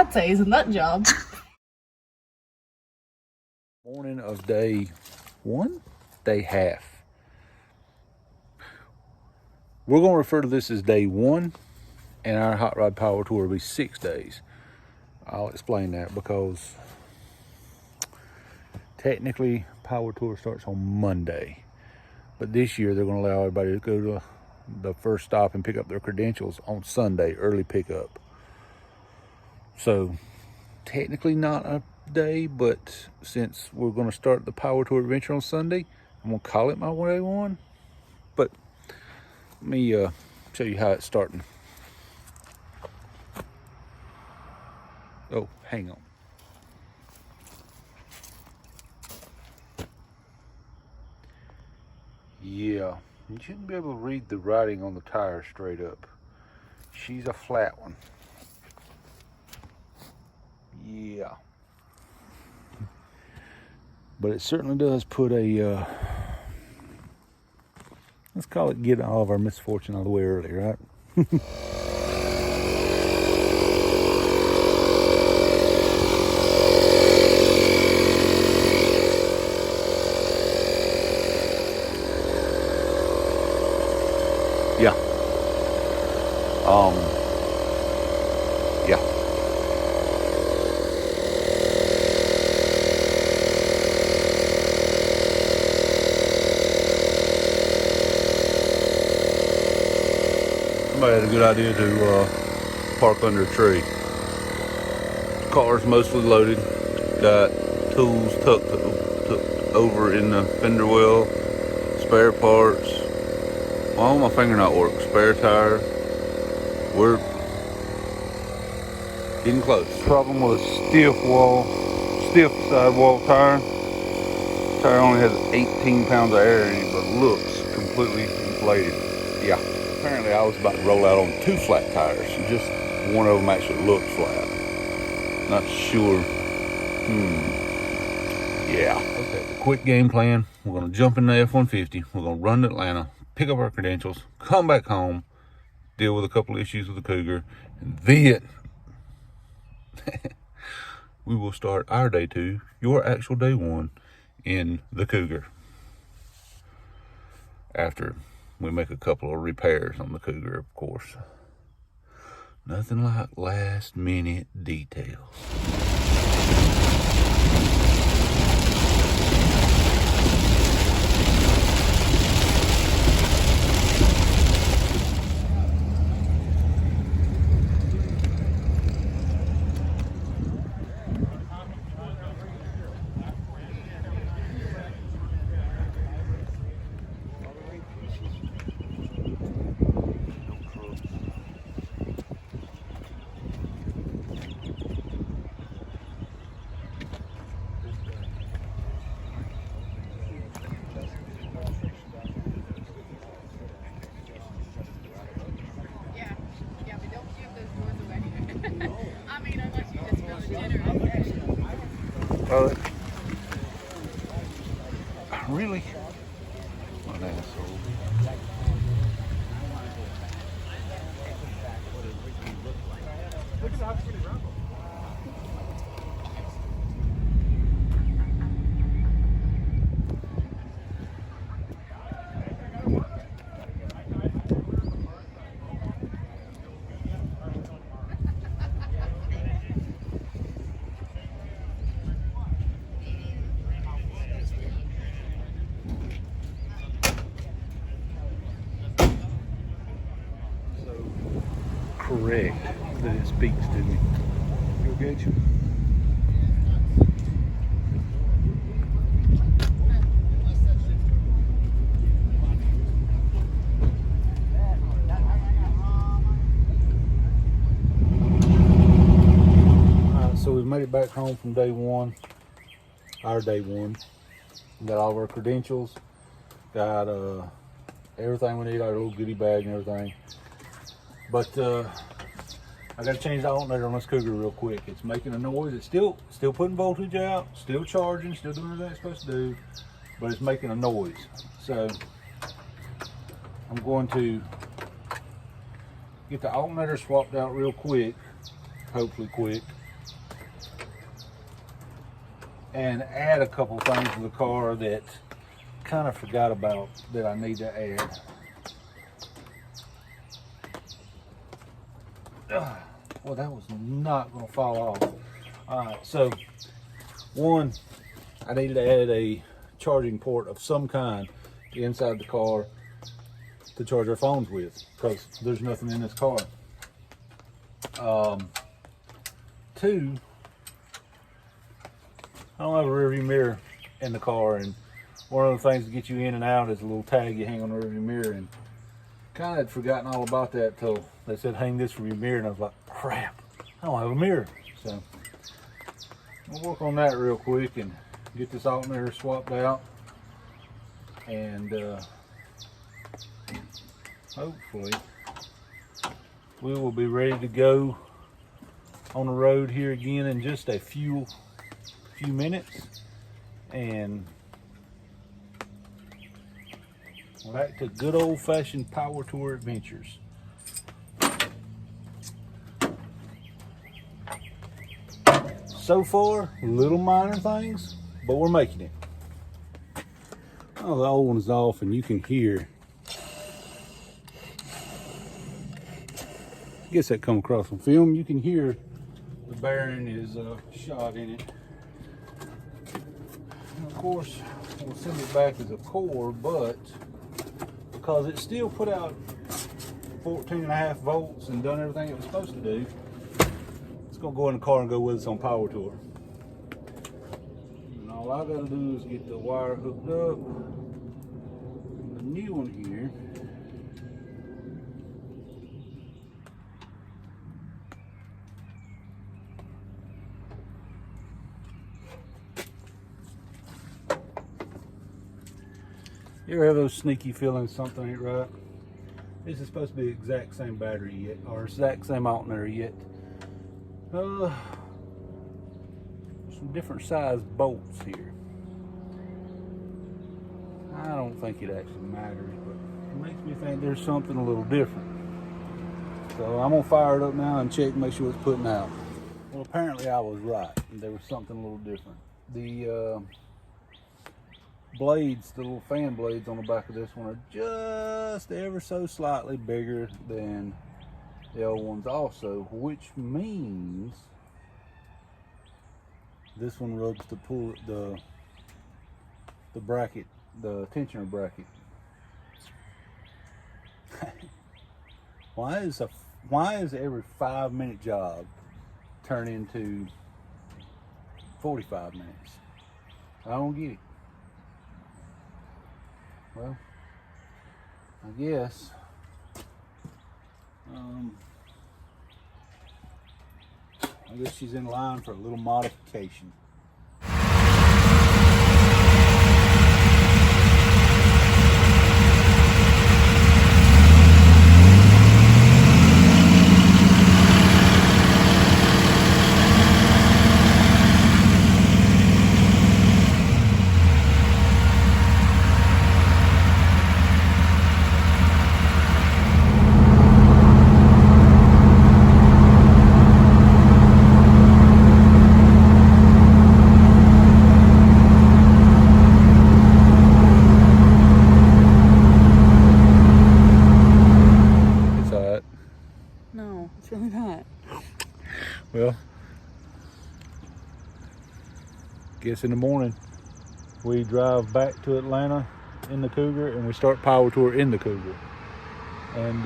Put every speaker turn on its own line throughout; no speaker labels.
lattes in that job.
Morning of day one, day half. We're going to refer to this as day one, and our hot rod power tour will be 6 days. I'll explain that because technically power tour starts on Monday, but this year they're going to allow everybody to go to the first stop and pick up their credentials on Sunday, early pickup. So technically not a day, but since we're going to start the power tour adventure on Sunday, I'm going to call it my day one. But let me show you how it's starting. Oh, hang on. Yeah, you shouldn't be able to read the writing on the tire straight up. She's a flat one. Yeah. But it certainly does put a, let's call it getting all of our misfortune out of the way early, right? Yeah. Yeah. Somebody had a good idea to park under a tree. The car's mostly loaded. Got tools tucked over in the fender well, spare parts. Well, my finger not work. Spare tire. We're getting close. Problem was stiff sidewall tire. Tire only has 18 pounds of air in it, but looks completely inflated. Yeah. Apparently I was about to roll out on 2 flat tires. Just one of them actually looked flat. Not sure. Yeah. Okay. Quick game plan. We're gonna jump in the F-150. We're gonna run to Atlanta, pick up our credentials, come back home, deal with a couple issues with the Cougar, and then we will start our day 2, your actual day 1, in the Cougar. After we make a couple of repairs on the Cougar, of course. Nothing like last minute details. Really? What an asshole. Correct that it speaks to me. Go get you. Alright, so we've made it back home from day 1, our day 1. We got all of our credentials, got everything we need, our little goodie bag and everything. But I got to change the alternator on this Cougar real quick. It's making a noise. It's still putting voltage out, still charging, still doing everything it's supposed to do, but it's making a noise. So I'm going to get the alternator swapped out real quick, hopefully quick, and add a couple things to the car that kind of forgot about that I need to add. Well, that was not going to fall off. All right, so one, I needed to add a charging port of some kind inside the car to charge our phones with, because there's nothing in this car. Two, I don't have a rearview mirror in the car, and one of the things to get you in and out is a little tag you hang on the rearview mirror, and kind of had forgotten all about that till they said hang this from your mirror, and I was like, crap, I don't have a mirror. So we'll work on that real quick and get this alternator swapped out, and hopefully we will be ready to go on the road here again in just a few minutes, and back to good old-fashioned power tour adventures. So far, little minor things, but we're making it. Oh, the old one's off, and you can hear. I guess that come across on film. You can hear the bearing is shot in it. And of course, we'll send it back as a core, but because it still put out 14.5 volts and done everything it was supposed to do, it's gonna go in the car and go with us on power tour. And all I gotta do is get the wire hooked up. The new one here. You ever have those sneaky feelings something ain't right? This is supposed to be the exact same battery yet, or exact same alternator yet. Some different size bolts here. I don't think it actually matters, but it makes me think there's something a little different. So I'm gonna fire it up now and check and make sure it's putting out. Well, apparently I was right. There was something a little different. The blades, the little fan blades on the back of this one are just ever so slightly bigger than the old ones also, which means this one rubs to pull the bracket, the tensioner bracket. Why is every 5-minute job turn into 45 minutes? I don't get it. Well, I guess she's in line for a little modification. Well, guess in the morning we drive back to Atlanta in the Cougar and we start power tour in the Cougar. And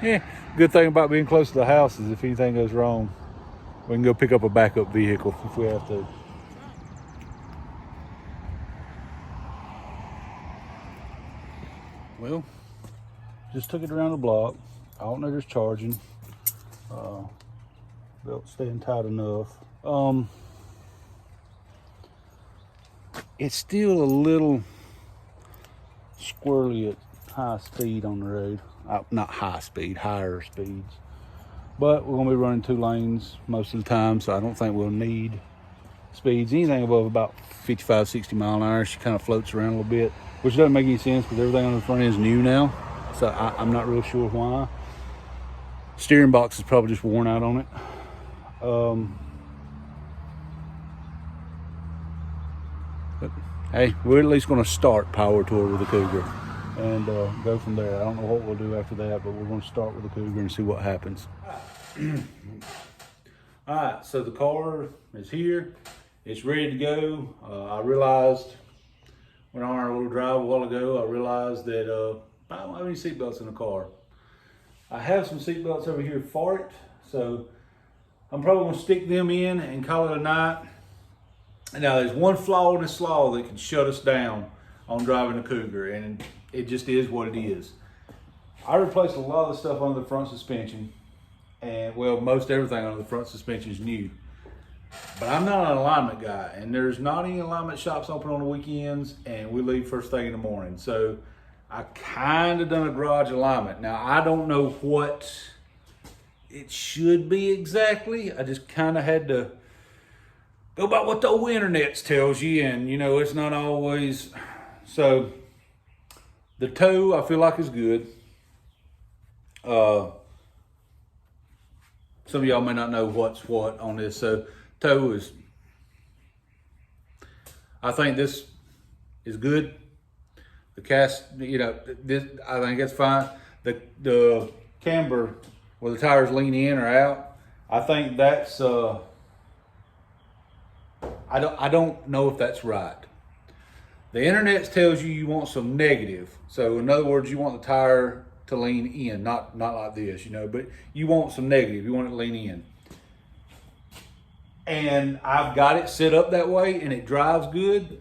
yeah, good thing about being close to the house is if anything goes wrong, we can go pick up a backup vehicle if we have to. Well, just took it around the block. Alternator's charging. Belt staying tight enough. It's still a little squirrely at high speed on the road. Not high speed, higher speeds. But we're gonna be running 2 lanes most of the time, so I don't think we'll need speeds. Anything above about 55, 60 mile an hour, she kind of floats around a little bit, which doesn't make any sense because everything on the front end is new now. So I'm not real sure why. Steering box is probably just worn out on it. But hey, we're at least going to start Power Tour with the Cougar and go from there. I don't know what we'll do after that, but we're going to start with the Cougar and see what happens. All right, so the car is here. It's ready to go. I realized when on our little drive a while ago, I realized that I don't have any seatbelts in the car. I have some seatbelts over here for it, so I'm probably gonna stick them in and call it a night. Now, there's one flaw in this law that can shut us down on driving the Cougar, and it just is what it is. I replaced a lot of the stuff under the front suspension, and well, most everything under the front suspension is new. But I'm not an alignment guy, and there's not any alignment shops open on the weekends, and we leave first thing in the morning. So I kind of done a garage alignment. Now, I don't know what it should be exactly. I just kind of had to go by what the old internet tells you, and you know, it's not always. So the toe, I feel like, is good. Some of y'all may not know what's what on this. So toe is, I think this is good. The cast, you know, this, I think it's fine. The camber where the tires lean in or out, I think that's I don't know if that's right. The internet tells you want some negative. So in other words, you want the tire to lean in, not like this, you know, but you want some negative. You want it to lean in. And I've got it set up that way and it drives good,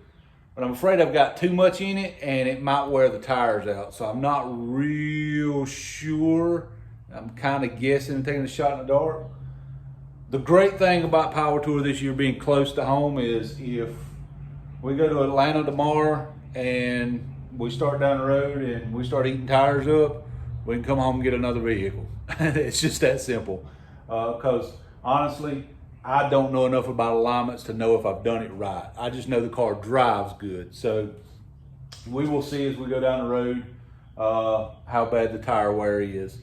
but I'm afraid I've got too much in it and it might wear the tires out. So I'm not real sure. I'm kind of guessing and taking a shot in the dark. The great thing about Power Tour this year being close to home is if we go to Atlanta tomorrow and we start down the road and we start eating tires up, we can come home and get another vehicle. It's just that simple. Because honestly, I don't know enough about alignments to know if I've done it right. I just know the car drives good. So we will see as we go down the road how bad the tire wear is.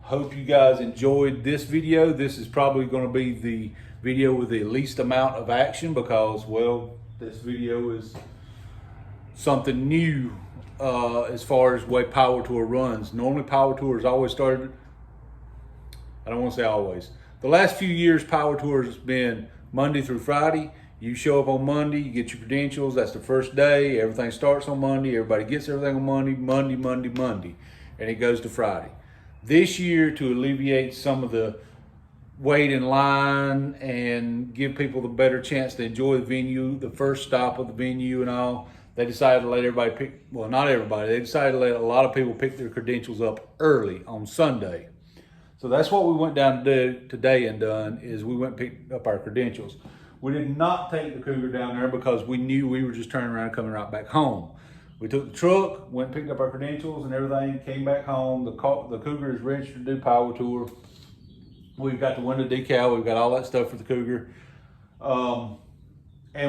Hope you guys enjoyed this video. This is probably going to be the video with the least amount of action because, well, this video is something new as far as the way Power Tour runs. Normally Power Tour has always started, I don't want to say always. The last few years Power Tour has been Monday through Friday. You show up on Monday, you get your credentials, that's the first day. Everything starts on Monday, everybody gets everything on Monday, and it goes to Friday. This year, to alleviate some of the wait in line and give people the better chance to enjoy the venue, the first stop of the venue and all, they decided to let everybody pick, well, not everybody, they decided to let a lot of people pick their credentials up early on Sunday. So that's what we went down to do today and done, is we went and picked up our credentials. We did not take the Cougar down there because we knew we were just turning around and coming right back home. We took the truck, went and picked up our credentials and everything, came back home. The Cougar is registered to do Power Tour. We've got the window decal, we've got all that stuff for the Cougar. And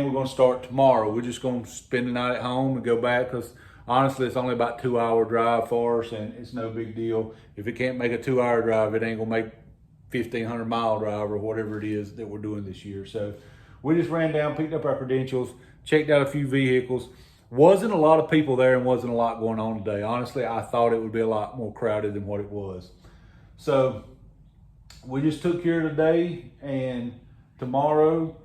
we're gonna start tomorrow. We're just gonna spend the night at home and go back because honestly, it's only about a 2-hour drive for us and it's no big deal. If it can't make a 2-hour drive, it ain't gonna make 1,500 mile drive or whatever it is that we're doing this year. So we just ran down, picked up our credentials, checked out a few vehicles. Wasn't a lot of people there and wasn't a lot going on today. Honestly, I thought it would be a lot more crowded than what it was. So we just took care of today, and tomorrow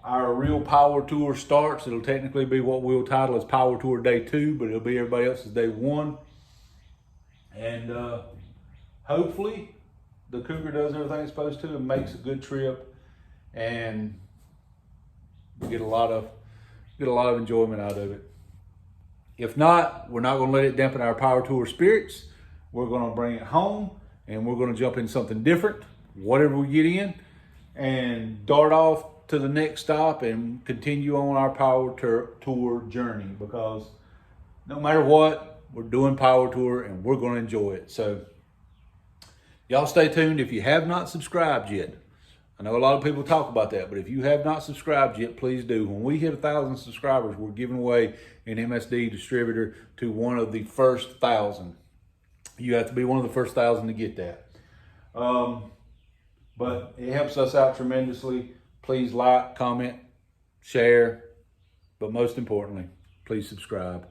our real Power Tour starts. It'll technically be what we'll title as Power Tour Day 2, but it'll be everybody else's Day 1. And hopefully the Cougar does everything it's supposed to and makes a good trip, and we get a lot of enjoyment out of it. If not, we're not going to let it dampen our Power Tour spirits. We're going to bring it home and we're going to jump in something different, whatever we get in, and dart off to the next stop and continue on our Power Tour journey, because no matter what, we're doing Power Tour and we're going to enjoy it. So y'all stay tuned. If you have not subscribed yet, I know a lot of people talk about that, but if you have not subscribed yet, please do. When we hit 1,000 subscribers, we're giving away an MSD distributor to one of the first 1,000. You have to be one of the first 1,000 to get that. But it helps us out tremendously. Please like, comment, share, but most importantly, please subscribe.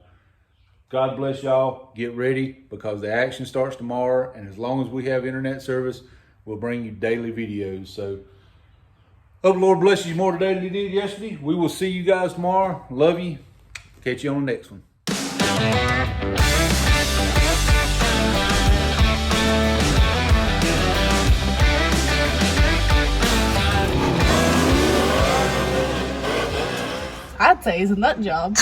God bless y'all. Get ready because the action starts tomorrow. And as long as we have internet service, we'll bring you daily videos. So hope the Lord bless you more today than he did yesterday. We will see you guys tomorrow. Love you. Catch you on the next one.
I'd say it's a nut job.